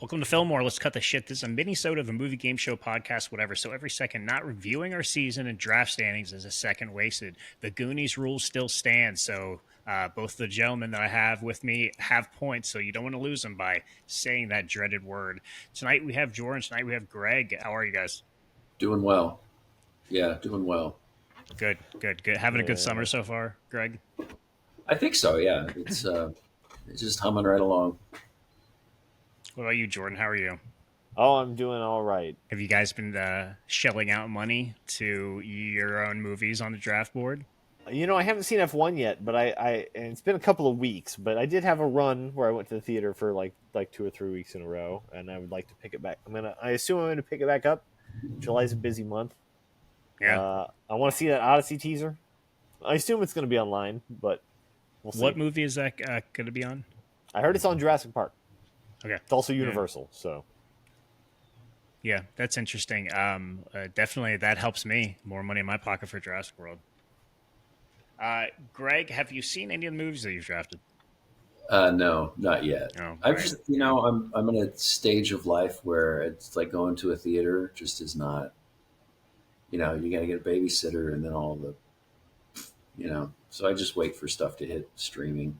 Welcome to Filmwar. Let's cut the shit. This is a mini-sode of a movie, game show, podcast, whatever. So every second not reviewing our season and draft standings is a second wasted. The Goonies rule still stands. So both the gentlemen that I have with me have points. So you don't want to lose them by saying that dreaded word. Tonight we have Jordan. Tonight we have Greg. How are you guys? Doing well. Yeah, doing well. Good. Having a good summer so far, Greg? I think so. Yeah, it's just humming right along. What about you, Jordan? How are you? Oh, I'm doing all right. Have you guys been shelling out money to your own movies on the draft board? You know, I haven't seen F1 yet, but and it's been a couple of weeks, but I did have a run where I went to the theater for like 2 or 3 weeks in a row, and I would like to pick it back. I assume I'm going to pick it back up. July's a busy month. Yeah. I want to see that Odyssey teaser. I assume it's going to be online, but we'll see. What movie is that going to be on? I heard it's on Jurassic Park. Okay. It's also Universal, so. Yeah, that's interesting. Definitely, that helps me. More money in my pocket for Jurassic World. Greg, have you seen any of the movies that you've drafted? No, not yet. Oh, I've right. just, I'm in a stage of life where it's like going to a theater just is not. You got to get a babysitter, and then all the, So I just wait for stuff to hit streaming.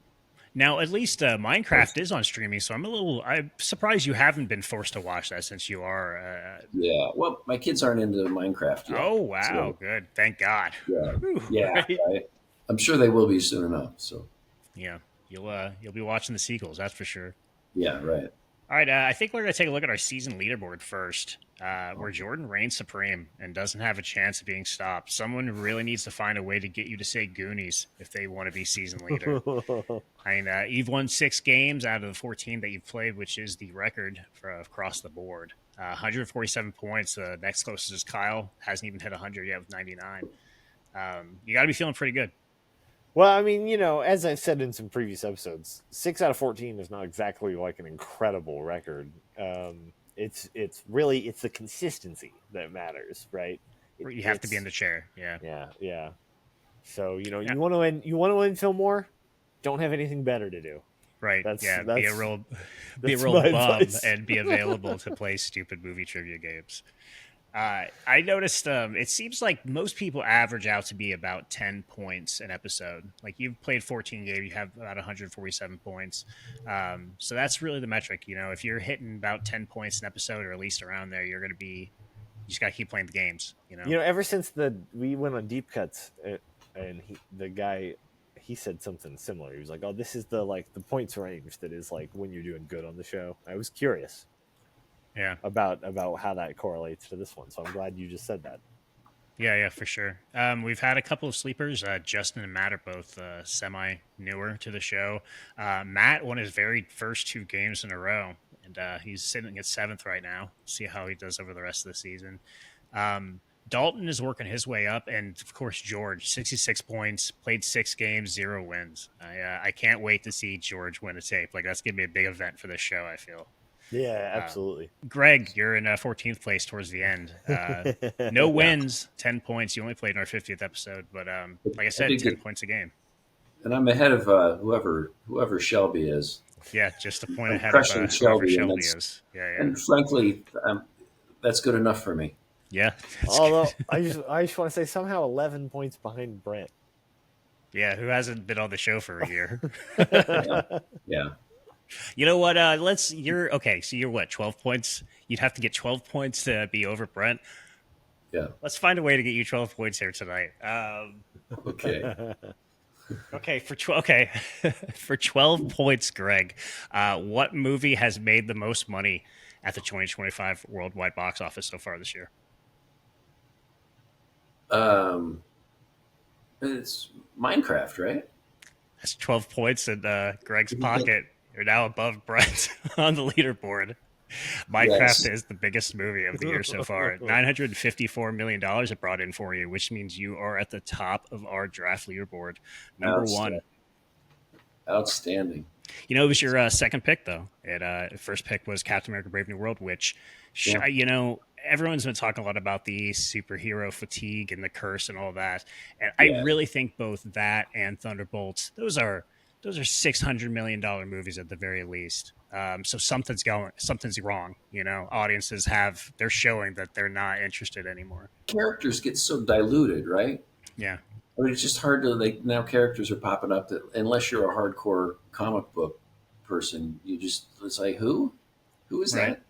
Now, at least Minecraft is on streaming, so I'm surprised you haven't been forced to watch that since you are. Yeah, well, my kids aren't into Minecraft yet. Oh, wow, so, good. Thank God. Yeah, Whew, yeah. right? I'm sure they will be soon enough. So. Yeah, you'll be watching the sequels, that's for sure. Yeah, right. All right, I think we're going to take a look at our season leaderboard first, where Jordan reigns supreme and doesn't have a chance of being stopped. Someone really needs to find a way to get you to say Goonies if they want to be season leader. I mean, you've won 6 games out of the 14 that you've played, which is the record for across the board. 147 points. Next closest is Kyle. Hasn't even hit 100 yet with 99. You got to be feeling pretty good. Well, I mean, as I've said in some previous episodes, 6 out of 14 is not exactly like an incredible record. It's the consistency that matters, right? You have to be in the chair. Yeah. Yeah. So you want to win. You want to win Filmwar. Don't have anything better to do. Right. Be a real bum advice. and be available to play stupid movie trivia games. I noticed it seems like most people average out to be about 10 points an episode. Like you've played 14 games, you have about 147 points. So that's really the metric. If you're hitting about 10 points an episode or at least around there, you're going to be, you just got to keep playing the games. Ever since we went on deep cuts and the guy, he said something similar. He was like, "Oh, this is the points range that is like when you're doing good on the show." I was curious. Yeah. About how that correlates to this one. So I'm glad you just said that. Yeah, for sure. We've had a couple of sleepers. Justin and Matt are both semi-newer to the show. Matt won his very first 2 games in a row, and he's sitting at 7th right now. See how he does over the rest of the season. Dalton is working his way up, and of course George, 66 points, played 6 games, 0 wins. I can't wait to see George win a tape. Like that's gonna be a big event for this show, I feel. Yeah, absolutely. Greg, you're in 14th place towards the end. No wins, 10 points. You only played in our 50th episode, but like I said, 10 points a game. And I'm ahead of whoever Shelby is. Yeah, just a point I'm ahead of crushing whoever Shelby, Shelby is. Yeah. And frankly, that's good enough for me. Yeah. Although I just want to say somehow 11 points behind Brent. Yeah, who hasn't been on the show for a year? Yeah. You know what? You're okay. So you're what? 12 points. You'd have to get 12 points to be over Brent. Yeah. Let's find a way to get you 12 points here tonight. Okay. Okay, for 12 points, Greg, what movie has made the most money at the 2025 worldwide box office so far this year? It's Minecraft, right? That's 12 points in Greg's pocket. You're now above Brent on the leaderboard. Minecraft is the biggest movie of the year so far. $954 million it brought in for you, which means you are at the top of our draft leaderboard. Number 1. Outstanding. It was your second pick, though. First pick was Captain America Brave New World, which, everyone's been talking a lot about the superhero fatigue and the curse and all that. And I really think both that and Thunderbolts, those are $600 million movies at the very least. So something's wrong. Audiences they're showing that they're not interested anymore. Characters get so diluted, right? Yeah, I mean, it's just hard to like now. Characters are popping up that unless you're a hardcore comic book person, it's like who is right. that?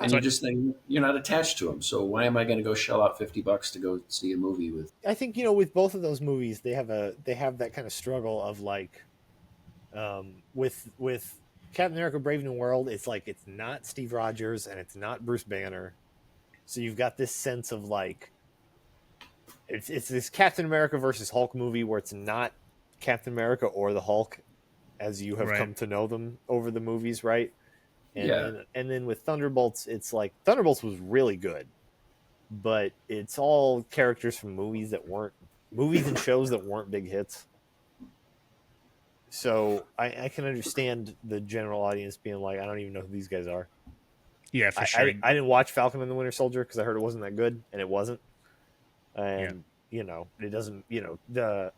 And So you just think you're not attached to them. So why am I going to go shell out $50 to go see a movie with? I think with both of those movies, they have that kind of struggle of like, with Captain America: Brave New World, it's like it's not Steve Rogers and it's not Bruce Banner, so you've got this sense of like it's this Captain America versus Hulk movie where it's not Captain America or the Hulk as you have Right. come to know them over the movies, right? And Yeah. then with Thunderbolts, it's like Thunderbolts was really good, but it's all characters from movies and shows that weren't big hits. So I can understand the general audience being like, I don't even know who these guys are. yeah, for sure. I didn't watch Falcon and the Winter Soldier because I heard it wasn't that good, and it wasn't. And it doesn't. The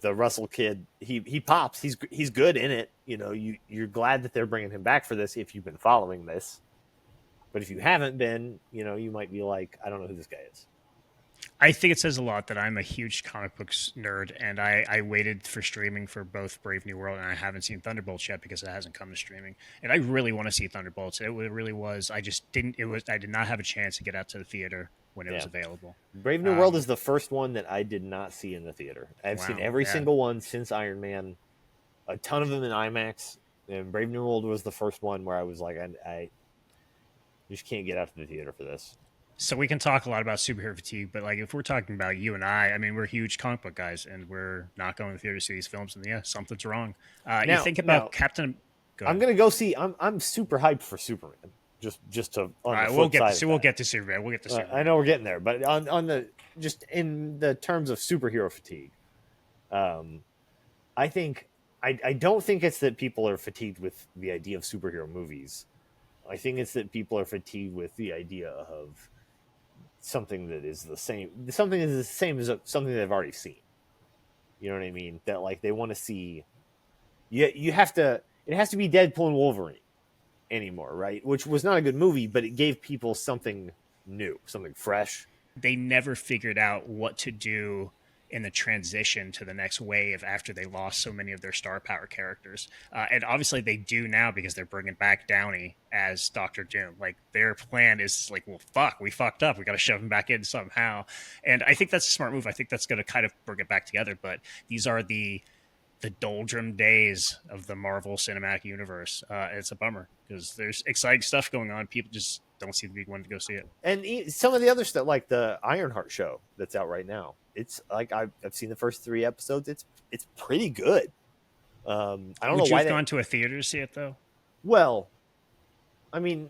Russell kid, he pops. He's good in it. You're glad that they're bringing him back for this if you've been following this. But if you haven't been, you might be like, I don't know who this guy is. I think it says a lot that I'm a huge comic books nerd, and I waited for streaming for both Brave New World, and I haven't seen Thunderbolts yet because it hasn't come to streaming. And I really want to see Thunderbolts. It really was. I just didn't. I did not have a chance to get out to the theater when it was available. Brave New World is the first one that I did not see in the theater. I've seen every single one since Iron Man, a ton of them in IMAX, and Brave New World was the first one where I was like, I just can't get out to the theater for this. So we can talk a lot about superhero fatigue, but like if we're talking about you and I mean, we're huge comic book guys, and we're not going to the theater to see these films. And something's wrong. You think about Captain. I'm gonna go see. I'm super hyped for Superman. Just to. All right, we'll get to Superman. We'll get to Superman. I know we're getting there, but on the just in the terms of superhero fatigue, I think I don't think it's that people are fatigued with the idea of superhero movies. I think it's that people are fatigued with the idea of something that is the same as something they've already seen. You know what I mean? That like they want to see. You have to. It has to be Deadpool and Wolverine anymore, right? Which was not a good movie, but it gave people something new, something fresh. They never figured out what to do in the transition to the next wave after they lost so many of their star power characters. And obviously they do now because they're bringing back Downey as Doctor Doom. Like their plan is like, well, fuck, we fucked up. We got to shove him back in somehow. And I think that's a smart move. I think that's going to kind of bring it back together. But these are the doldrum days of the Marvel Cinematic Universe. It's a bummer because there's exciting stuff going on. People just don't seem to be wanting to go see it. And some of the other stuff, like the Ironheart show that's out right now, it's like I've seen the first 3 episodes. It's pretty good. I don't know why. Would you have gone to a theater to see it though? Well, I mean,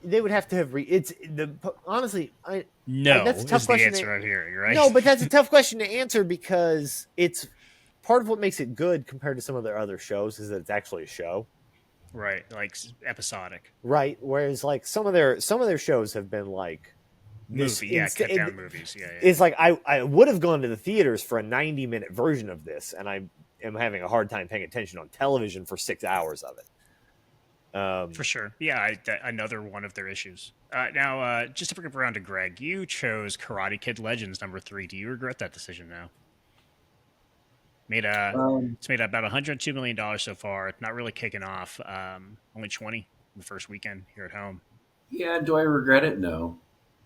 they would have to have honestly. That's a tough question. The answer I'm hearing, right? No, but that's a tough question to answer because it's part of what makes it good compared to some of their other shows is that it's actually a show. Right, like episodic. Right, whereas like some of their shows have been like cut down movies. Yeah. It's like I would have gone to the theaters for a 90-minute version of this, and I am having a hard time paying attention on television for 6 hours of it. For sure. Yeah, another one of their issues. Now, just to bring it around to Greg, you chose Karate Kid Legends #3. Do you regret that decision now? It's made about $102 million so far. It's not really kicking off. Only 20 the first weekend here at home. Yeah, do I regret it? No.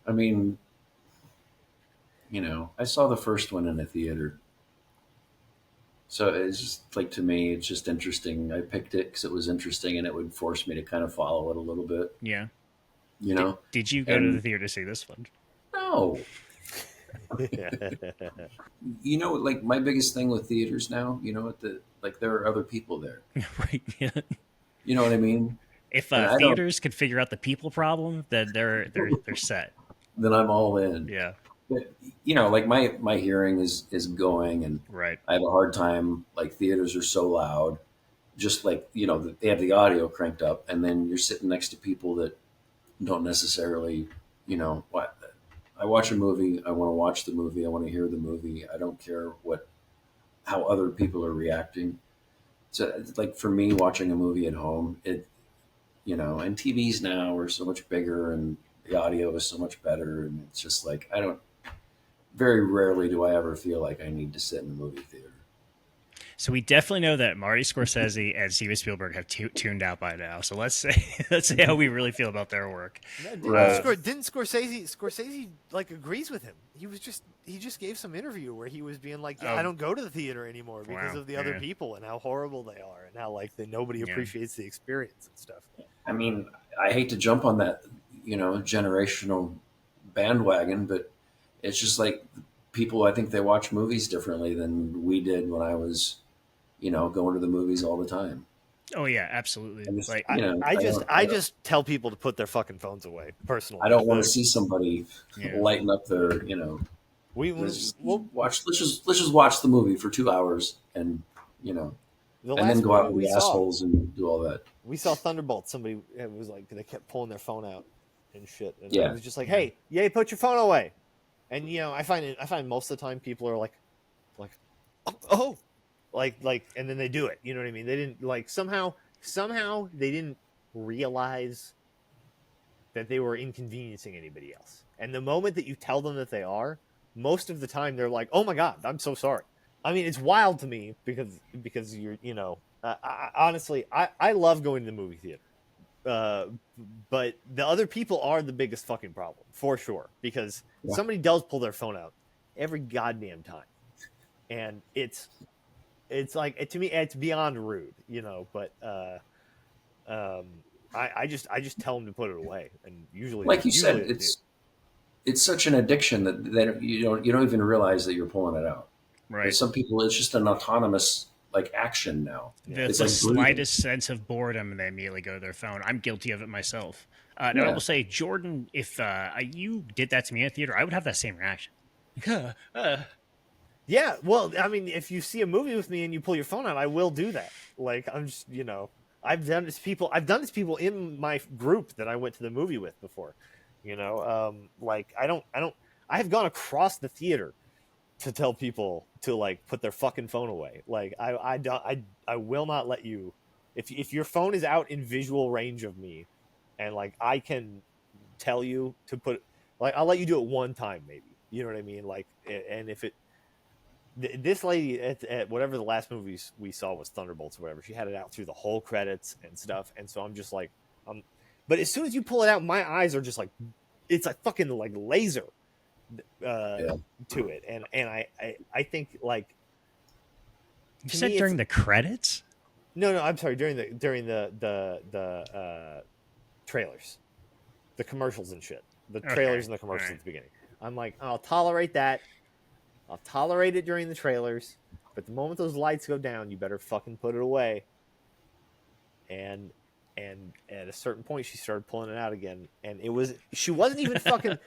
I mean, I saw the first one in a theater. So it's just like, to me, it's just interesting. I picked it because it was interesting and it would force me to kind of follow it a little bit. Yeah. Did you go to the theater to see this one? No. Like my biggest thing with theaters now, there are other people there. Right. Yeah. You know what I mean? If theaters could figure out the people problem, then they're set. Then I'm all in. Yeah. But like my hearing is going, and right. I have a hard time. Like theaters are so loud, just like they have the audio cranked up, and then you're sitting next to people that don't necessarily, what. I watch a movie. I want to watch the movie. I want to hear the movie. I don't care how other people are reacting. So like for me, watching a movie at home, and TVs now are so much bigger and the audio is so much better, and it's just like very rarely do I ever feel like I need to sit in the movie theater. So we definitely know that Marty Scorsese and Steven Spielberg have tuned out by now. So let's say how we really feel about their work. No, Right. didn't Scorsese like agrees with him? He just gave some interview where he was being like, I don't go to the theater anymore because Wow, of the other yeah. people and how horrible they are and how like nobody appreciates the experience and stuff. I mean, I hate to jump on that, generational bandwagon, but it's just like people, I think they watch movies differently than we did when I was, going to the movies all the time. Oh yeah, absolutely. I just, Like I just tell people to put their fucking phones away. Personally, I don't want to see somebody Yeah. lighten up their, we let's well, just watch the movie for 2 hours and and then go out and be assholes and do all that. We saw Thunderbolt. Somebody, it was like they kept pulling their phone out and shit. And Yeah. I was just like, hey, put your phone away. And I find most of the time people are like, oh, and then they do it. You know what I mean? They didn't like somehow they didn't realize that they were inconveniencing anybody else. And the moment that you tell them that they are, most of the time they're like, oh my God, I'm so sorry. I mean, it's wild to me because you're, honestly, I love going to the movie theater. But the other people are the biggest fucking problem, for sure. Because somebody does pull their phone out every goddamn time. And it's like, to me, it's beyond rude, but I just tell them to put it away. And usually, Like you said, it's such an addiction that you don't even realize that you're pulling it out. right. For some people, it's just an autonomous like action now. It's It's the like breathing. slightest sense of boredom, and they immediately go to their phone. I'm guilty of it myself. Now I will say, Jordan, if you did that to me in a theater, I would have that same reaction. Yeah, well, I mean, if you see a movie with me and you pull your phone out, I will do that. Like, I'm just, I've done this to people in my group that I went to the movie with before. Like I have gone across the theater to tell people to like put their fucking phone away. Like I will not let you, if your phone is out in visual range of me, and like I can tell you to put, like I'll let you do it one time maybe. You know what I mean? Like, and if it. This lady at whatever the last movies we saw was Thunderbolts or whatever, she had it out through the whole credits and stuff, and so I'm just like, but as soon as you pull it out, my eyes are just like, it's like fucking like laser to it, and I think like. You said during the credits? No, I'm sorry, during the trailers, the commercials and shit, the trailers and the commercials at the beginning. I'm like, I'll tolerate that. I'll tolerate it during the trailers, but the moment those lights go down, you better fucking put it away. And at a certain point, she started pulling it out again, and she wasn't even fucking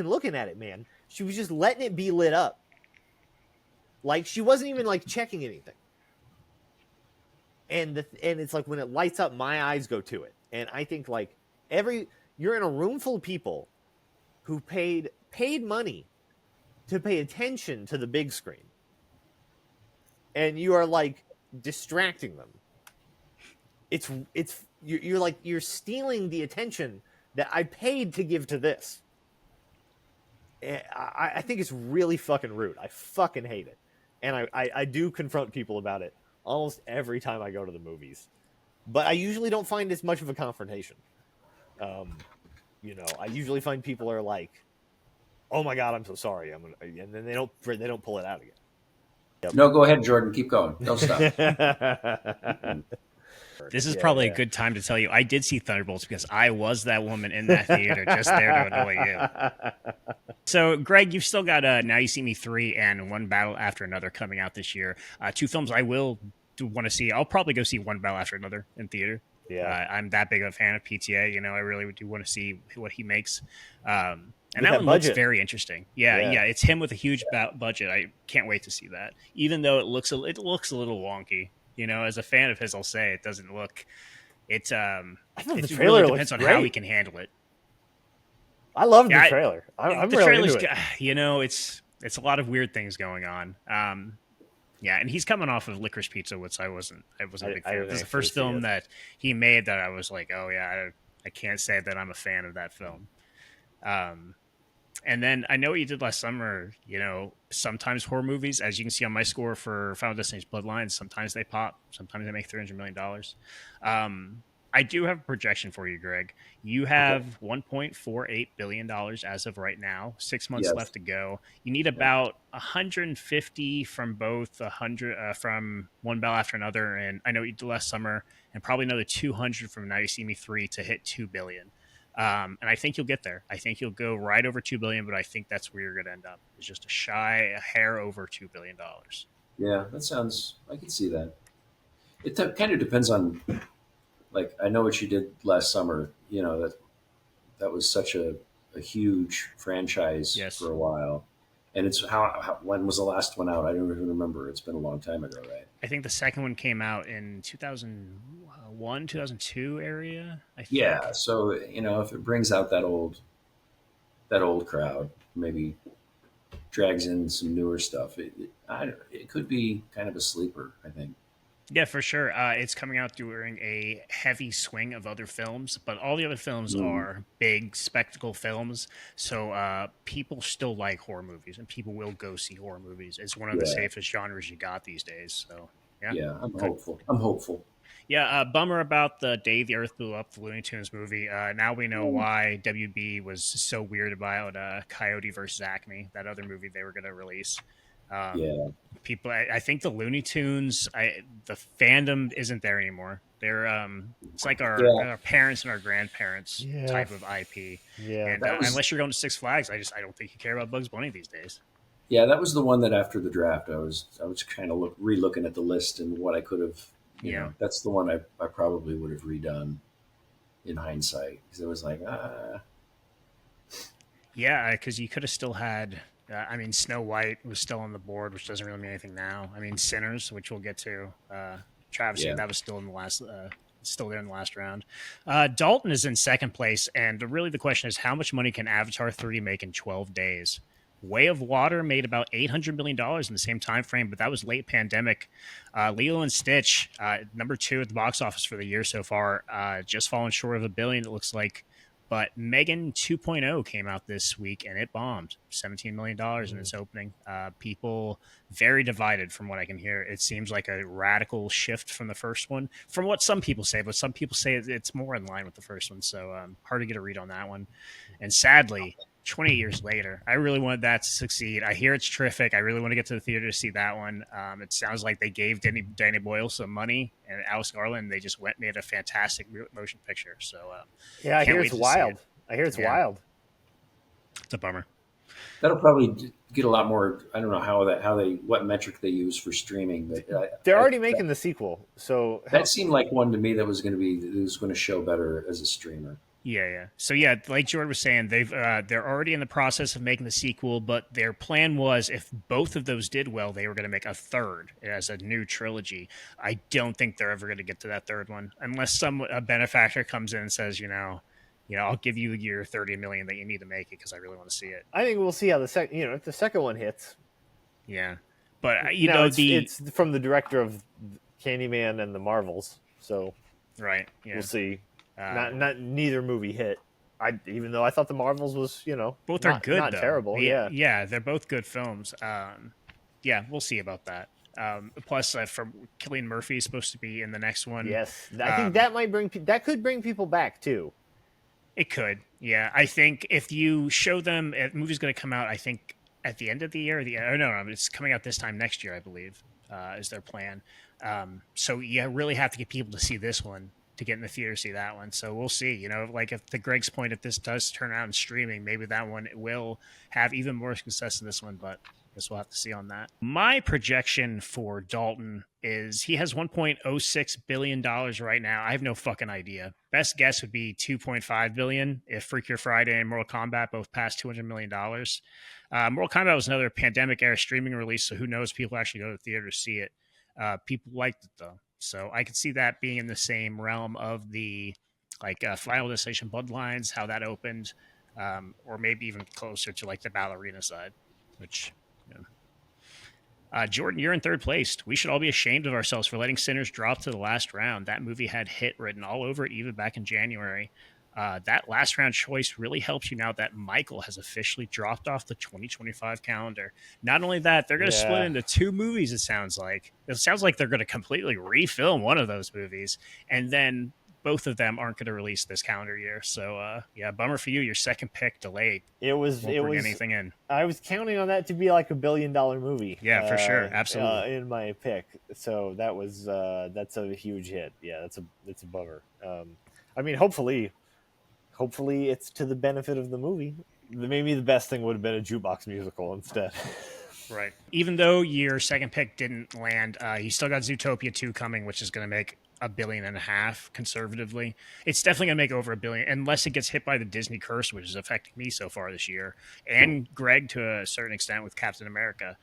looking at it, man. She was just letting it be lit up. Like she wasn't even like checking anything. And it's like when it lights up, my eyes go to it, and I think like you're in a room full of people who paid money to pay attention to the big screen, and you are like distracting them. You're stealing the attention that I paid to give to this. I think it's really fucking rude. I fucking hate it, and I do confront people about it almost every time I go to the movies, but I usually don't find as much of a confrontation. I usually find people are like, oh my God, I'm so sorry. And then they don't pull it out again. Yep. No, go ahead, Jordan. Keep going. Don't stop. This is probably a good time to tell you I did see Thunderbolts because I was that woman in that theater just there to annoy you. So, Greg, you've still got Now You See Me 3 and One Battle After Another coming out this year. Two films I will want to see. I'll probably go see One Battle After Another in theater. Yeah, I'm that big of a fan of PTA. I really do want to see what he makes. And that one looks very interesting. Yeah, it's him with a huge budget. I can't wait to see that. Even though it looks a little wonky. As a fan of his, I'll say it doesn't look. It really depends on how he can handle it. I love the trailer. I'm the really trailer's into it. It's a lot of weird things going on. Yeah, and he's coming off of Licorice Pizza, which I wasn't a big fan of. This is the actually first see film it. that he made that I was like, oh yeah, I can't say that I'm a fan of that film. Um, and then I know what you did last summer. You know, sometimes horror movies, as you can see on my score for Final Destination Bloodlines, sometimes they pop, sometimes they make $300 million. I do have a projection for you, Greg. You Okay. have $1.48 billion as of right now. 6 months Yes. left to go. You need Yeah. about 150 from both 100 from One Bell After Another, and I know what you did last summer, and probably another 200 from Now You See Me 3 to hit 2 billion. And I think you'll get there. I think you'll go right over 2 billion, but I think that's where you're going to end up. It's just a hair over $2 billion. Yeah, that sounds. I can see that. It kind of depends on. Like I know what you did last summer. You know that was such a huge franchise Yes, for a while, and it's how when was the last one out? I don't even remember. It's been a long time ago, right? I think the second one came out in 2001, 2002 area. I Yeah. think. So if it brings out that old crowd, maybe drags in some newer stuff. It could be kind of a sleeper. I think. Yeah, for sure. It's coming out during a heavy swing of other films, but all the other films Mm, are big spectacle films. So people still like horror movies, and people will go see horror movies. It's one of the yeah. safest genres you got these days. So yeah, Yeah. I'm could. hopeful. I'm hopeful. Yeah, bummer about the Day the Earth Blew Up, the Looney Tunes movie. Now we know why WB was so weird about Coyote versus Acme, that other movie they were going to release. Um, Yeah. people, I think the Looney Tunes, the fandom isn't there anymore. They're it's like Yeah. our parents and our grandparents Yeah, type of IP. yeah. And That was unless you're going to Six Flags, I don't think you care about Bugs Bunny these days. Yeah, that was the one that after the draft, I was kind of re-looking at the list and what I could have, Yeah. that's the one I probably would have redone in hindsight because it was like, Yeah, because you could have still had. I mean, Snow White was still on the board, which doesn't really mean anything now. I mean, Sinners, which we'll get to. Travesty, yeah, that was still in the last. Still there in the last round. Dalton is in second place, and really the question is how much money can Avatar 3 make in 12 days? Way of Water made about $800 million in the same time frame, but that was late pandemic. Lilo and Stitch, number 2 at the box office for the year so far, just fallen short of a billion. It looks like, but Megan 2.0 came out this week and it bombed $17 million in its opening. People very divided from what I can hear. It seems like a radical shift from the first one, from what some people say, but some people say it's more in line with the first one. So hard to get a read on that one. And sadly, 20 years later, I really wanted that to succeed. I hear it's terrific. I really want to get to the theater to see that one. It sounds like they gave Danny Boyle some money and Alice Garland. They just went and made a fantastic motion picture. So Yeah, I can't hear wait it's to see it. wild. I hear it's Yeah. wild. It's a bummer. that'll probably get a lot more. I don't know what metric they use for streaming, but They're already making the sequel, so that seemed like one to me that was going to show better as a streamer. Yeah. So yeah, like Jordan was saying, they're already in the process of making the sequel, but their plan was if both of those did well, they were going to make a third as a new trilogy. I don't think they're ever going to get to that third one unless a benefactor comes in and says, I'll give you your 30 million that you need to make it because I really want to see it. I think we'll see how the second, if the second one hits. Yeah, but It's from the director of Candyman and the Marvels, so right. Yeah, we'll see. uh, Neither movie hit. Even though I thought the Marvels was both not, are good. not Though. terrible. Yeah. They're both good films. Yeah, we'll see about that. Plus, from Cillian Murphy is supposed to be in the next one. Yes, I think that might that could bring people back too. It could, yeah. I think if you show them, the movie's going to come out. I think at the end of the year. No, it's coming out this time next year, I believe, is their plan. So you really have to get people to see this one to get in the theater to see that one. So we'll see. Like if to Greg's point, if this does turn out in streaming, maybe that one will have even more success than this one. But I guess we'll have to see on that. My projection for Dalton is he has $1.06 billion right now. I have no fucking idea. Best guess would be $2.5 billion if Freakier Friday and Mortal Kombat both passed $200 million. Mortal Kombat was another pandemic era streaming release, so who knows? People actually go to the theater to see it. People liked it though, so I could see that being in the same realm of the Final Destination Bloodlines, how that opened, or maybe even closer to like the ballerina side, which Jordan, you're in third place. We should all be ashamed of ourselves for letting Sinners drop to the last round. That movie had hit written all over it, even back in January. That last round choice really helps you now that Michael has officially dropped off the 2025 calendar. Not only that, they're going to split into 2 movies, it sounds like. It sounds like they're going to completely refilm one of those movies. And then both of them aren't going to release this calendar year. So, yeah, bummer for you. Your second pick delayed. It was anything in. I was counting on that to be like $1 billion movie. Yeah, for sure. Absolutely. In my pick. So that was that's a huge hit. Yeah, that's a bummer. I mean, hopefully it's to the benefit of the movie. Maybe the best thing would have been a jukebox musical instead. Right. Even though your second pick didn't land, you still got Zootopia 2 coming, which is going to make $1.5 billion conservatively. It's definitely going to make over $1 billion, unless it gets hit by the Disney curse, which is affecting me so far this year, and Greg to a certain extent with Captain America.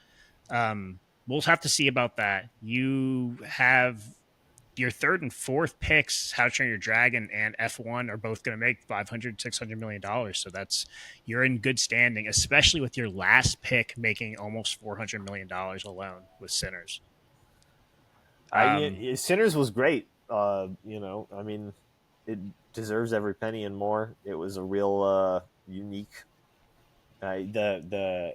We'll have to see about that. You have your third and fourth picks, How to Train Your Dragon and F1, are both going to make $500-600 million. So you're in good standing, especially with your last pick making almost $400 million alone with Sinners. Sinners was great. I mean, it deserves every penny and more. It was a real unique. The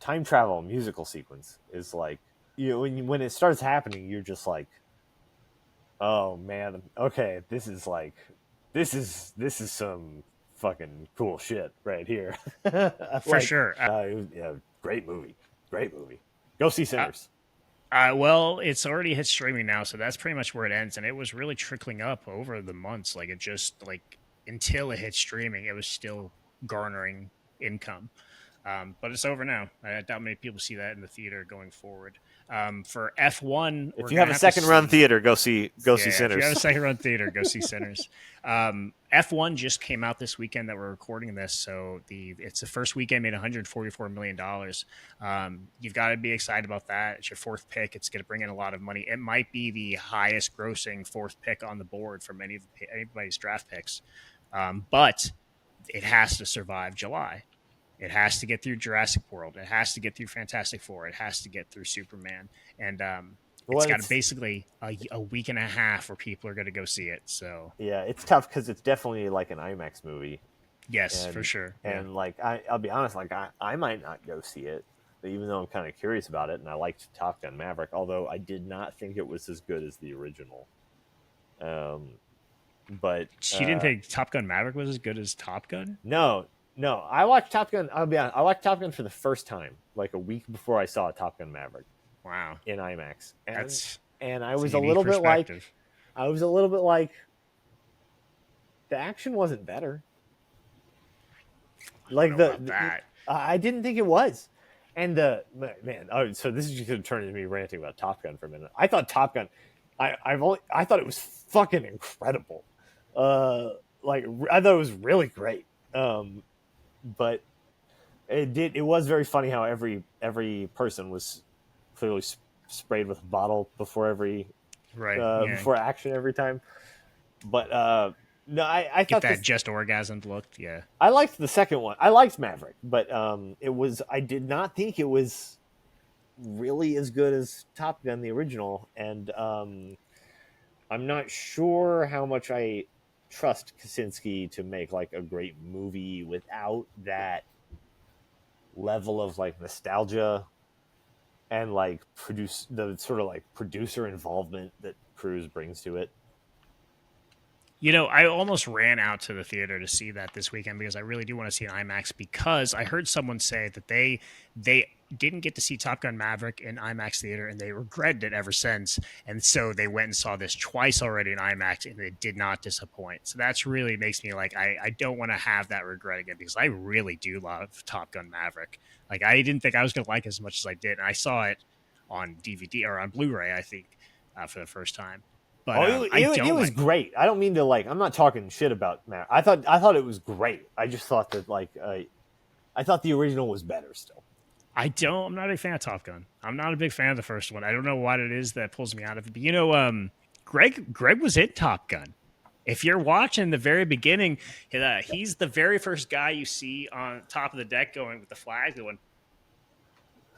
time travel musical sequence is like, when it starts happening, you're just like, oh man, okay, this is some fucking cool shit right here. For sure. Great movie. Go see Sinners. Well, it's already hit streaming now, so that's pretty much where it ends. And it was really trickling up over the months. Like, it just, like, until it hit streaming, it was still garnering income. But it's over now. I doubt many people see that in the theater going forward. For F1, if you have a second run theater, go see Sinners. If you have a second run theater, go see Sinners. F1 just came out this weekend that we're recording this, so it's the first weekend, made $144 million. You've got to be excited about that. It's your fourth pick. It's going to bring in a lot of money. It might be the highest grossing fourth pick on the board from anybody's draft picks, but it has to survive July. It has to get through Jurassic World. It has to get through Fantastic Four. It has to get through Superman. And it's got basically a week and a half where people are going to go see it. So yeah, it's tough because it's definitely like an IMAX movie. Yes, for sure. And like I'll be honest, like I might not go see it, even though I'm kind of curious about it. And I liked Top Gun Maverick, although I did not think it was as good as the original. But you didn't think Top Gun Maverick was as good as Top Gun? No, I watched Top Gun. I'll be honest. I watched Top Gun for the first time, like a week before I saw Top Gun Maverick. Wow. In IMAX. And I that's was a little bit like, the action wasn't better. Like I didn't think it was. And so this is just going to turn into me ranting about Top Gun for a minute. I thought Top Gun, I thought it was fucking incredible. I thought it was really great. But it was very funny how every person was clearly sprayed with a bottle before before action every time. But no, I thought that just orgasmed looked. Yeah, I liked the second one. I liked Maverick, but I did not think it was really as good as Top Gun the original, and I'm not sure how much I trust Kaczynski to make like a great movie without that level of like nostalgia and like producer involvement that Cruise brings to it. I almost ran out to the theater to see that this weekend because I really do want to see an IMAX, because I heard someone say that they didn't get to see Top Gun Maverick in IMAX theater and they regretted it ever since. And so they went and saw this twice already in IMAX and it did not disappoint. So that's really makes me like, I don't want to have that regret again, because I really do love Top Gun Maverick. Like, I didn't think I was going to like it as much as I did. And I saw it on DVD or on Blu-ray, I think, for the first time. But it was great. I don't mean to I'm not talking shit about Matt. I thought it was great. I just thought that I thought the original was better still. I'm not a big fan of Top Gun. I'm not a big fan of the first one. I don't know what it is that pulls me out of it. But Greg was in Top Gun. If you're watching the very beginning, he's the very first guy you see on top of the deck going with the flag going.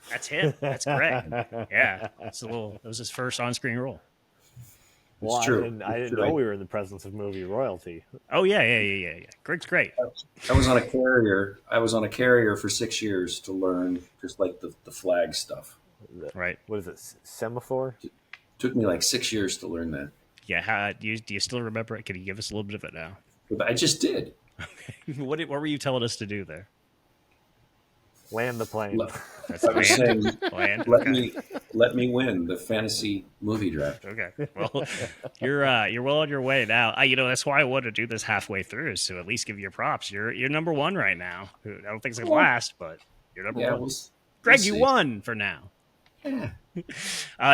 That's him. That's Greg. Yeah, it's a little. It was his first on-screen role. Well, It's true. I didn't know we were in the presence of movie royalty. Oh yeah. Greg's great. I was on a carrier. I was on a carrier for 6 years to learn just like the flag stuff. Right. What is it? Semaphore? Took me like 6 years to learn that. Yeah. Do you still remember it? Can you give us a little bit of it now? But I just did. What were you telling us to do there? Land the plane. That's I was saying, land. let me win the fantasy movie draft. Okay. Well, you're well on your way now. That's why I wanted to do this halfway through, so at least give you your props. You're number one right now. I don't think it's gonna last, but you're number one. Greg, you won for now. Yeah.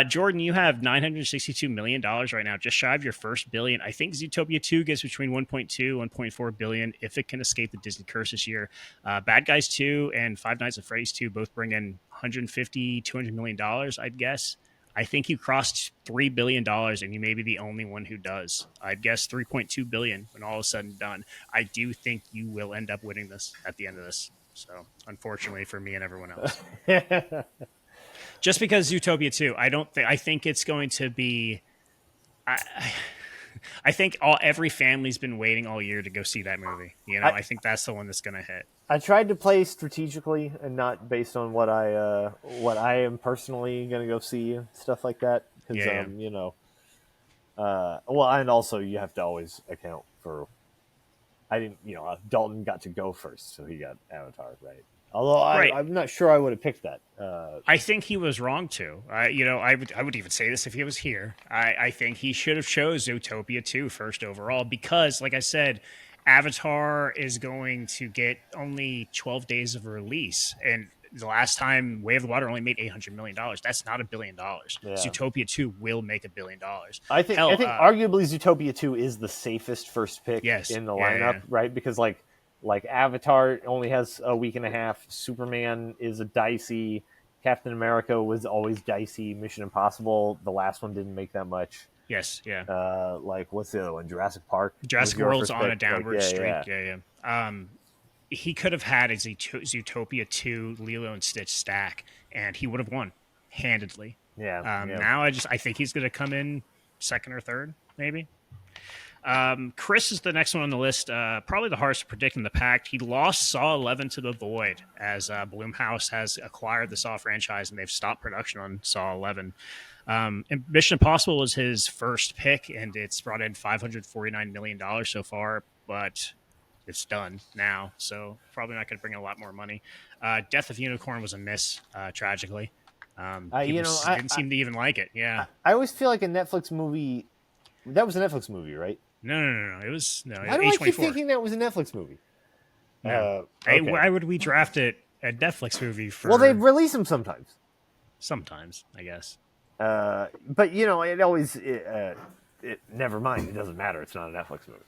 Jordan, you have $962 million right now, just shy of your first billion. I think Zootopia 2 gets between 1.2, 1.4 billion if it can escape the Disney curse this year. Bad Guys 2 and Five Nights at Freddy's 2 both bring in $150, $200 million, I'd guess. I think you crossed $3 billion, and you may be the only one who does. I'd guess $3.2 billion when all is said and done. I do think you will end up winning this at the end of this. So, unfortunately for me and everyone else. Just because Zootopia 2, I think it's going to be. I think every family's been waiting all year to go see that movie. I think that's the one that's going to hit. I tried to play strategically and not based on what I am personally going to go see and stuff like that. Because well, and also you have to always account for. I didn't, Dalton got to go first, so he got Avatar, right? Although I'm not sure I would have picked that. I think he was wrong to. I would even say this if he was here. I think he should have chose Zootopia 2 first overall because, like I said, Avatar is going to get only 12 days of release. And the last time Way of the Water only made $800 million. That's not $1 billion. Yeah. Zootopia 2 will make $1 billion. I think arguably Zootopia 2 is the safest first pick in the lineup, right? Because like Avatar only has a week and a half. Superman is a dicey. Captain America was always dicey. Mission Impossible, the last one didn't make that much. Yes, yeah. What's the other one? Jurassic Park. Jurassic World's on a downward streak. Yeah. He could have had a Zootopia 2 Lilo and Stitch stack, and he would have won handedly. Yeah. Now I think he's going to come in second or third, maybe. Chris is the next one on the list. Probably the hardest to predict in the pack. He lost Saw 11 to the Void as Blumhouse has acquired the Saw franchise, and they've stopped production on Saw 11. And Mission Impossible was his first pick, and it's brought in $549 million so far, but it's done now, so probably not going to bring in a lot more money. Death of Unicorn was a miss, tragically. Didn't seem to even like it. Yeah, I always feel like a Netflix movie. That was a Netflix movie, right? No. It was no. Why do I keep thinking that was a Netflix movie? No. Hey, why would we draft it a Netflix movie for? Well, they release them sometimes. Sometimes, I guess. But it always. Never mind. It doesn't matter. It's not a Netflix movie.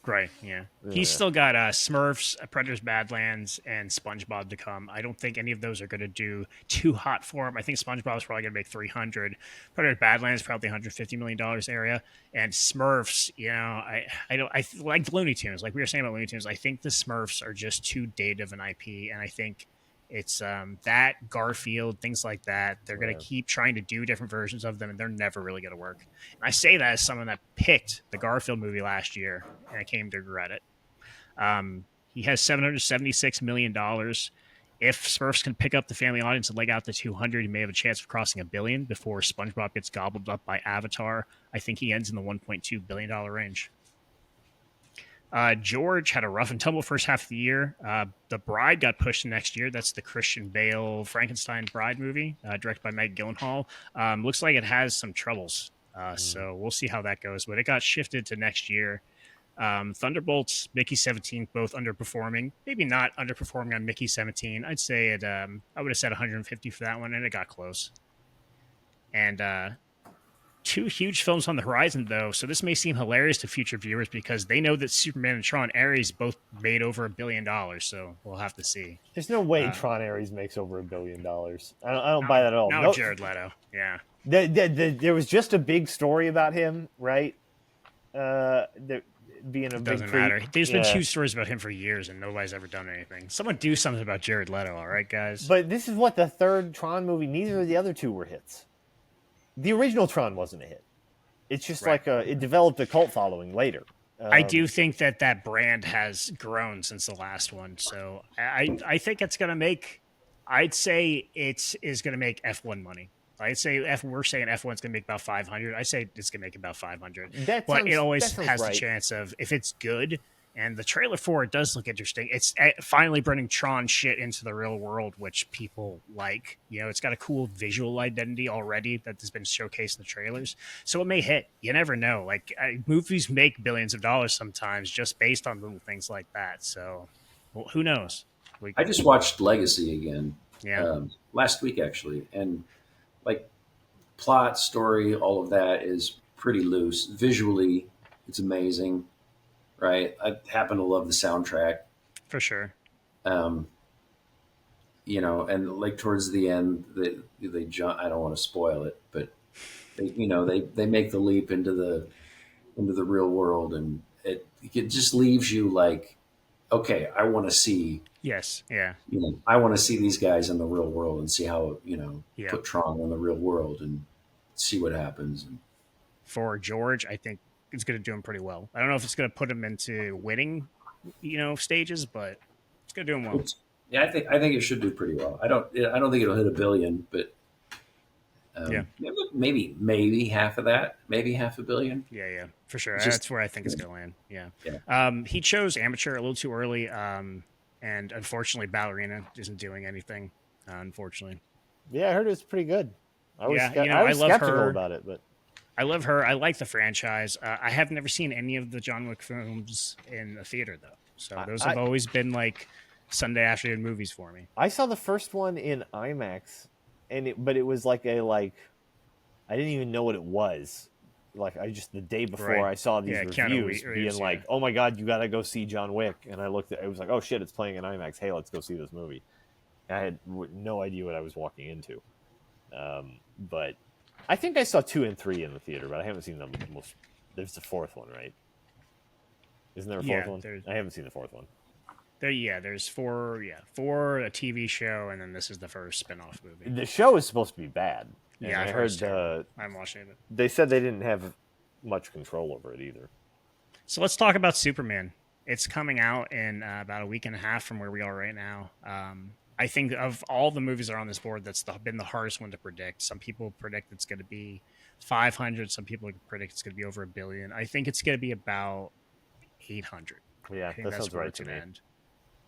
Right, yeah. He's still got Smurfs, Predators Badlands, and SpongeBob to come. I don't think any of those are going to do too hot for him. I think SpongeBob's probably going to make 300. Predators Badlands probably $150 million area. And Smurfs, I like Looney Tunes. Like we were saying about Looney Tunes, I think the Smurfs are just too dated of an IP, and I think it's that Garfield, things like that. They're going to keep trying to do different versions of them, and they're never really going to work. And I say that as someone that picked the Garfield movie last year, and I came to regret it. He has $776 million. If Smurfs can pick up the family audience and leg out to 200, he may have a chance of crossing $1 billion before SpongeBob gets gobbled up by Avatar. I think he ends in the $1.2 billion range. George had a rough and tumble first half of the year. The Bride got pushed to next year. That's the Christian Bale Frankenstein Bride movie, directed by Meg Gyllenhaal. Looks like it has some troubles, so we'll see how that goes. But it got shifted to next year. Thunderbolts, Mickey 17, both underperforming. Maybe not underperforming on Mickey 17. I'd say it. I would have said 150 for that one, and it got close. And two huge films on the horizon, though, so this may seem hilarious to future viewers because they know that Superman and Tron Ares both made over $1 billion, so we'll have to see. There's no way Tron Ares makes over $1 billion. I don't buy that at all. No, Jared Leto, yeah. There was just a big story about him, right? being a It big doesn't treat. matter. There's been Yeah. 2 stories about him for years, and nobody's ever done anything. Someone do something about Jared Leto, all right, guys? But this is what the third Tron movie. Neither of the other two were hits. The original Tron wasn't a hit. It's just Right. like it developed a cult following later. I do think that brand has grown since the last one, so I think it's gonna make. I'd say it is gonna make F1 money. I'd say we're saying F1's gonna make about 500. I say it's gonna make about 500. That But sounds- it always that sounds has right. the chance of, if it's good, and the trailer for it does look interesting. It's finally bringing Tron shit into the real world, which people like. You know, it's got a cool visual identity already that has been showcased in the trailers. So it may hit. You never know. Like, movies make billions of dollars sometimes just based on little things like that. So, well, who knows? I just watched Legacy again Yeah. last week, actually. And like plot, story, all of that is pretty loose. Visually, it's amazing, right? I happen to love the soundtrack. For sure. And like towards the end, they jump. I don't want to spoil it, but they make the leap into the real world, and it just leaves you like, okay, I want to see. Yes. Yeah. I want to see these guys in the real world and see how Yeah. put Tron in the real world and see what happens. For George, I think it's going to do him pretty well. I don't know if it's going to put him into winning, stages, but it's going to do him well. Yeah, I think it should do pretty well. I don't think it'll hit $1 billion, but Yeah. maybe half of that, maybe $500 million. Yeah, for sure. It's just- That's where I think it's going to land. Yeah. Yeah. He chose amateur a little too early, and unfortunately, Ballerina isn't doing anything. Unfortunately, Yeah, I heard it was pretty good. I was, Yeah, I was I love skeptical her. about it, but I love her. I like the franchise. I have never seen any of the John Wick films in a theater though, so those have always been like Sunday afternoon movies for me. I saw the first one in IMAX, but it was like I didn't even know what it was. Like the day before Right. I saw these Yeah, Keanu reviews Reeves, being like, yeah. "Oh my god, you gotta go see John Wick," and I looked at it was like, "Oh shit, it's playing in IMAX. Hey, let's go see this movie." I had no idea what I was walking into, but I think I saw 2 and 3 in the theater, but I haven't seen them. There's the fourth one, right? Isn't there a fourth Yeah, one? I haven't seen the fourth one. There's 4, a TV show, and then this is the first spin-off movie. The show is supposed to be bad. And Yeah, I I've heard it's terrible. I'm watching it. they said they didn't have much control over it either. So let's talk about Superman. It's coming out in about a week and a half from where we are right now. I think of all the movies that are on this board, that's been the hardest one to predict. Some people predict it's going to be 500. Some people predict it's going to be over $1 billion. I think it's going to be about 800. Yeah, I think that that's sounds where right it's to going me. to end.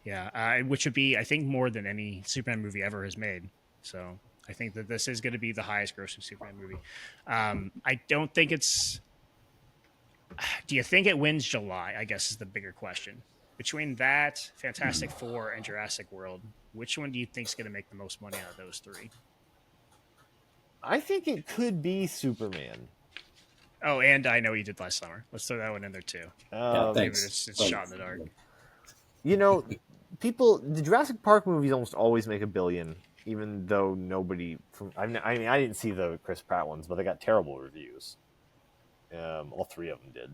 Yeah, which would be, I think, more than any Superman movie ever has made. So I think that this is going to be the highest grossing Superman movie. I don't think it's... Do you think it wins July, I guess is the bigger question. Between that, Fantastic Four, and Jurassic World, which one do you think is going to make the most money out of those 3? I think it could be Superman. Oh, and I Know What You Did Last Summer. Let's throw that one in there, too. Yeah, Maybe thanks. it's shot in the dark. The Jurassic Park movies almost always make $1 billion, even though nobody I didn't see the Chris Pratt ones, but they got terrible reviews. All 3 of them did.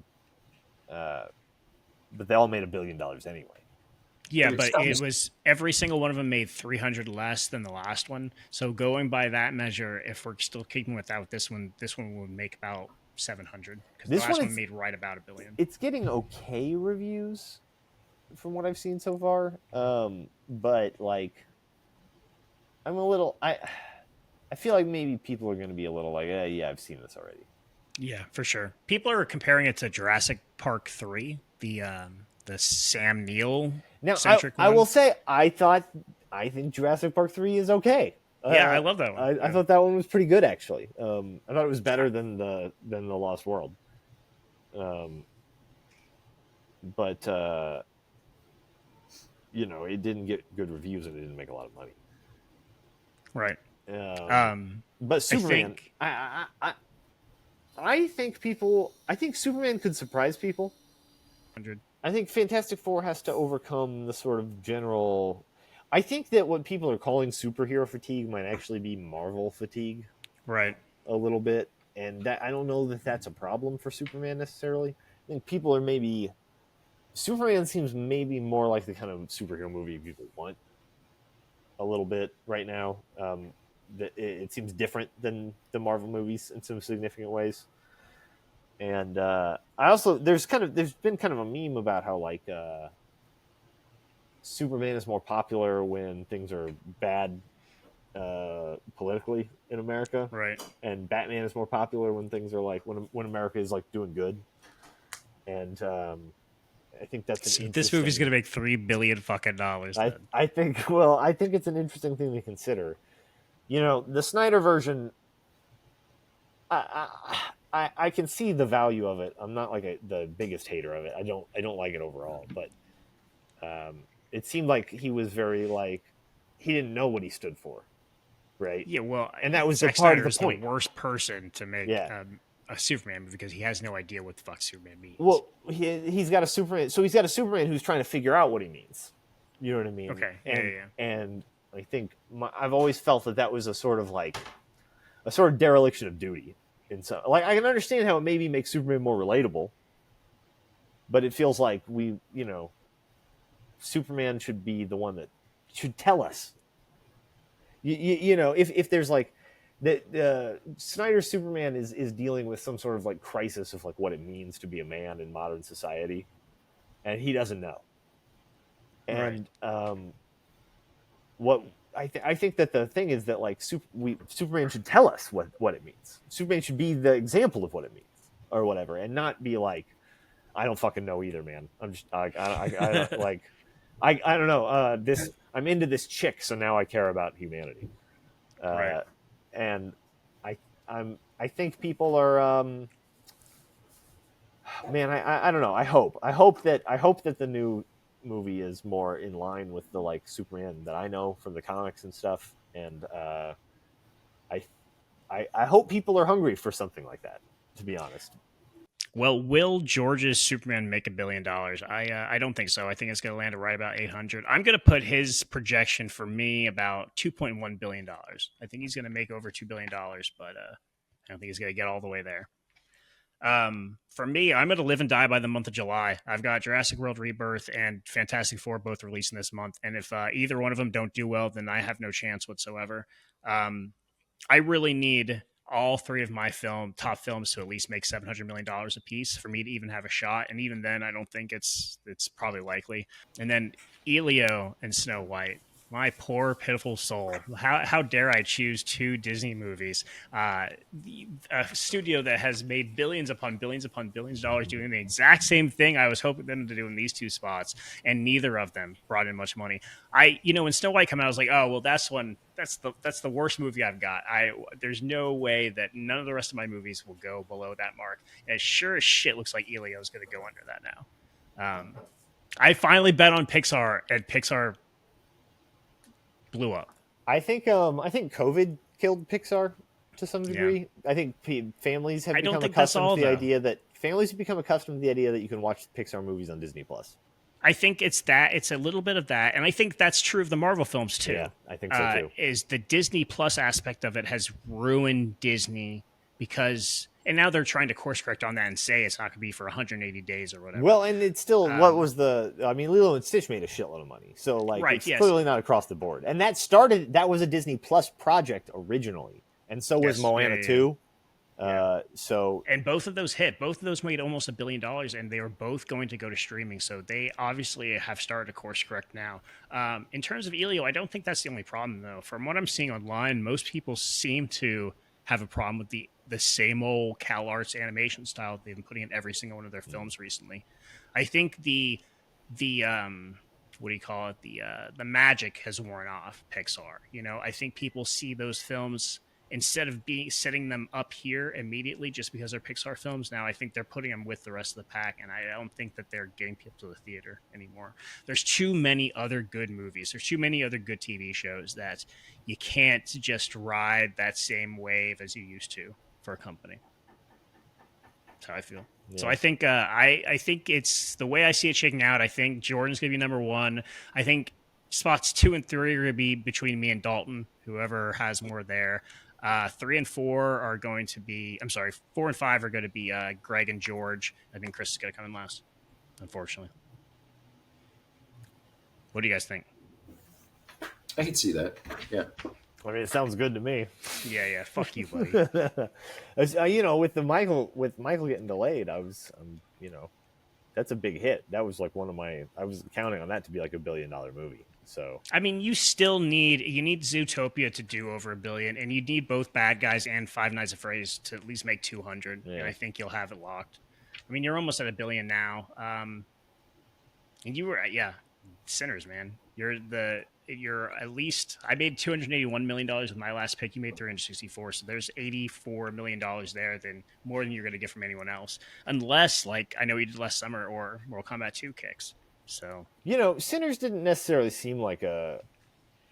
But they all made $1 billion anyway. Yeah, Dude, but stop it this. was every single one of them made 300 less than the last one. So going by that measure, if we're still keeping with this one would make about 700 because the This last one one is- made right about $1 billion. It's getting okay reviews from what I've seen so far. But like, I'm a little. I feel like maybe people are going to be a little like, yeah, I've seen this already. Yeah, for sure. People are comparing it to Jurassic Park 3, the Sam Neill Now, centric I one. will say, I think Jurassic Park 3 is okay. Yeah, I love that one. I thought that one was pretty good, actually. I thought it was better than the Lost World. But it didn't get good reviews and it didn't make a lot of money. Right. But Superman, think- I think Superman could surprise people. 100. I think Fantastic Four has to overcome the sort of general. I think that what people are calling superhero fatigue might actually be Marvel fatigue Right. a little bit, and that I don't know that that's a problem for Superman necessarily. I think people are maybe Superman seems maybe more like the kind of superhero movie people want a little bit right now. It seems different than the Marvel movies in some significant ways. And I also there's been kind of a meme about how like Superman is more popular when things are bad politically in America, Right. and Batman is more popular when things are like when America is like doing good. And I think that's an See, interesting... this movie's gonna make $3 billion fucking dollars. I think it's an interesting thing to consider. You know, the Snyder version, I can see the value of it. I'm not like the biggest hater of it. I don't like it overall, but it seemed like he was very like he didn't know what he stood for, right? Yeah, well, And that was Zack the part of Snyder the is point. the worst person to make Yeah. a Superman movie because he has no idea what the fuck Superman means. Well, he's got a Superman, so he's got a Superman who's trying to figure out what he means. You know what I mean? Okay. And, Yeah. And I think I've always felt that was a sort of dereliction of duty. And so, like, I can understand how it maybe makes Superman more relatable, but it feels like Superman should be the one that should tell us. You know, if there's like that, Snyder's Superman is dealing with some sort of like crisis of like what it means to be a man in modern society, and he doesn't know. And what I think that the thing is that like Superman should tell us what it means. Superman should be the example of what it means or whatever, and not be like, I don't fucking know either, man. I'm just I don't know. I'm into this chick, so now I care about humanity. Right. And I think people are man, I don't know. I hope that the new movie is more in line with the like Superman that I know from the comics and stuff. And I hope people are hungry for something like that, to be honest. Well, will George's Superman make $1 billion? I don't think so. I think it's going to land right about 800. I'm going to put his projection for me about $2.1 billion. I think he's going to make over $2 billion, but I don't think he's going to get all the way there. For me, I'm going to live and die by the month of July. I've got Jurassic World Rebirth and Fantastic Four both releasing this month. And if either one of them don't do well, then I have no chance whatsoever. I really need all three of my top films to at least make $700 million a piece for me to even have a shot. And even then, I don't think it's probably likely. And then Elio and Snow White. My poor, pitiful soul. How dare I choose two Disney movies? A studio that has made billions upon billions upon billions of dollars doing the exact same thing I was hoping them to do in these two spots, and neither of them brought in much money. When Snow White came out, I was like, oh, well, that's the worst movie I've got. There's no way that none of the rest of my movies will go below that mark. And it sure as shit looks like Elio's going to go under that now. I finally bet on Pixar, and Pixar blew up. I think COVID killed Pixar to some degree. Yeah. I think families have become accustomed to the idea that you can watch Pixar movies on Disney Plus. I think it's a little bit of that, and I think that's true of the Marvel films too. Yeah, I think so too. Is the Disney Plus aspect of it has ruined Disney because, and now they're trying to course correct on that and say it's not going to be for 180 days or whatever. Well, and it's still Lilo and Stitch made a shitload of money, so like it's clearly not across the board. And that was a Disney Plus project originally, and so was Moana 2. And both of those hit. Both of those made almost $1 billion, and they were both going to go to streaming. So they obviously have started to course correct now. In terms of Elio, I don't think that's the only problem, though. From what I'm seeing online, most people seem to have a problem with the same old CalArts animation style they've been putting in every single one of their films recently. I think the what do you call it? The magic has worn off Pixar. I think people see those films instead of setting them up here immediately just because they're Pixar films. Now I think they're putting them with the rest of the pack, and I don't think that they're getting people to the theater anymore. There's too many other good movies. There's too many other good TV shows that you can't just ride that same wave as you used to for a company. That's how I feel. Yeah. So I think I think it's the way I see it shaking out. I think Jordan's going to be number one. I think spots 2 and 3 are going to be between me and Dalton, whoever has more there. 3 and 4 are going to be, 4 and 5 are going to be Greg and George. I think Chris is going to come in last, unfortunately. What do you guys think? I can see that. Yeah. I mean, it sounds good to me. Yeah. Fuck you, buddy. You know, with Michael getting delayed, you know, that's a big hit. That was like I was counting on that to be like $1 billion movie. So I mean, you need Zootopia to do over $1 billion, and you need both Bad Guys and Five Nights at Freddy's to at least make 200. Yeah. And I think you'll have it locked. I mean, you're almost at $1 billion now. And you were, Sinners, man. You're at least. I made $281 million with my last pick. You made 364, so there's $84 million there, than more than you're going to get from anyone else, unless, like, I know you did last summer, or Mortal Kombat 2 kicks. So, you know, Sinners didn't necessarily seem like a.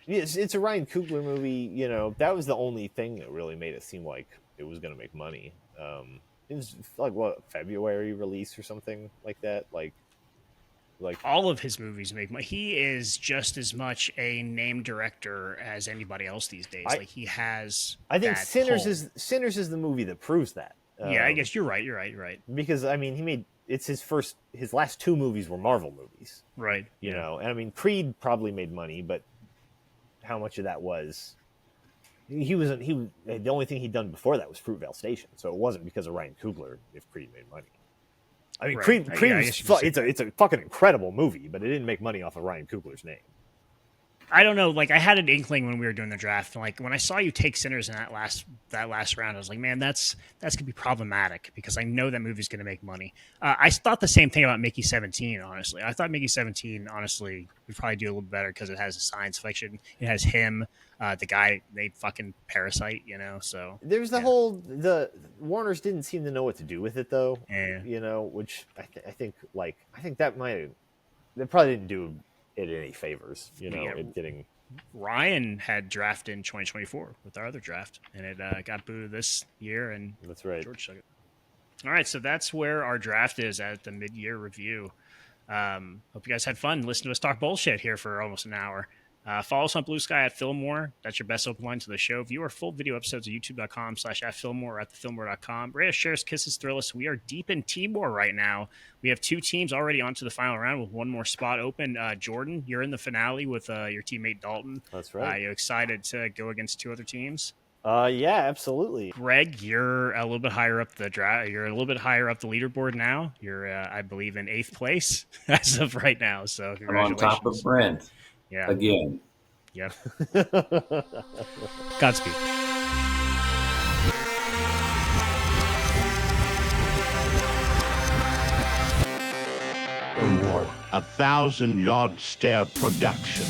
It's a Ryan Coogler movie. You know, that was the only thing that really made it seem like it was going to make money. It was like February release or something like that. Like all of his movies make money. He is just as much a name director as anybody else these days. He has. I think that Sinners pull. is the movie that proves that. Yeah, I guess you're right. Because I mean, it's his last 2 movies were Marvel movies, right? You know, and I mean, Creed probably made money, but how much of that was? The only thing he'd done before that was Fruitvale Station, so it wasn't because of Ryan Coogler if Creed made money. I mean, Right. Creed it's a fucking incredible movie, but it didn't make money off of Ryan Coogler's name. I don't know. Like, I had an inkling when we were doing the draft. Like, when I saw you take Sinners in that last round, I was like, man, that's gonna be problematic, because I know that movie's gonna make money. I thought the same thing about Mickey 17. Honestly, I thought Mickey 17 honestly would probably do a little better because it has a science fiction. It has him, the guy they fucking Parasite. You know, so There's the Warners didn't seem to know what to do with it though. Yeah. You know, which I think that they probably didn't do it any favors, you know, Yeah. getting. Ryan had draft in 2024 with our other draft, and it got booed this year, and That's right. George took it. All right, so that's where our draft is at the mid-year review. Hope you guys had fun. Listen to us talk bullshit here for almost an hour. Follow us on Bluesky at Filmwar. That's your best open line to the show. View our full video episodes at youtube.com/@Filmwar or at thefilmwar.com. Rate us, share us, kisses, thrill us. We are deep in T-War right now. We have 2 teams already onto the final round with 1 more spot open. Jordan, you're in the finale with your teammate Dalton. That's right. Are you excited to go against 2 other teams? Yeah, absolutely. Greg, you're a little bit higher up the draft. You're a little bit higher up the leaderboard now. You're, I believe, in 8th place as of right now. So I'm congratulations. on top of Brent. Yeah. Again. Yep. Godspeed. A 1,000-yard stare production.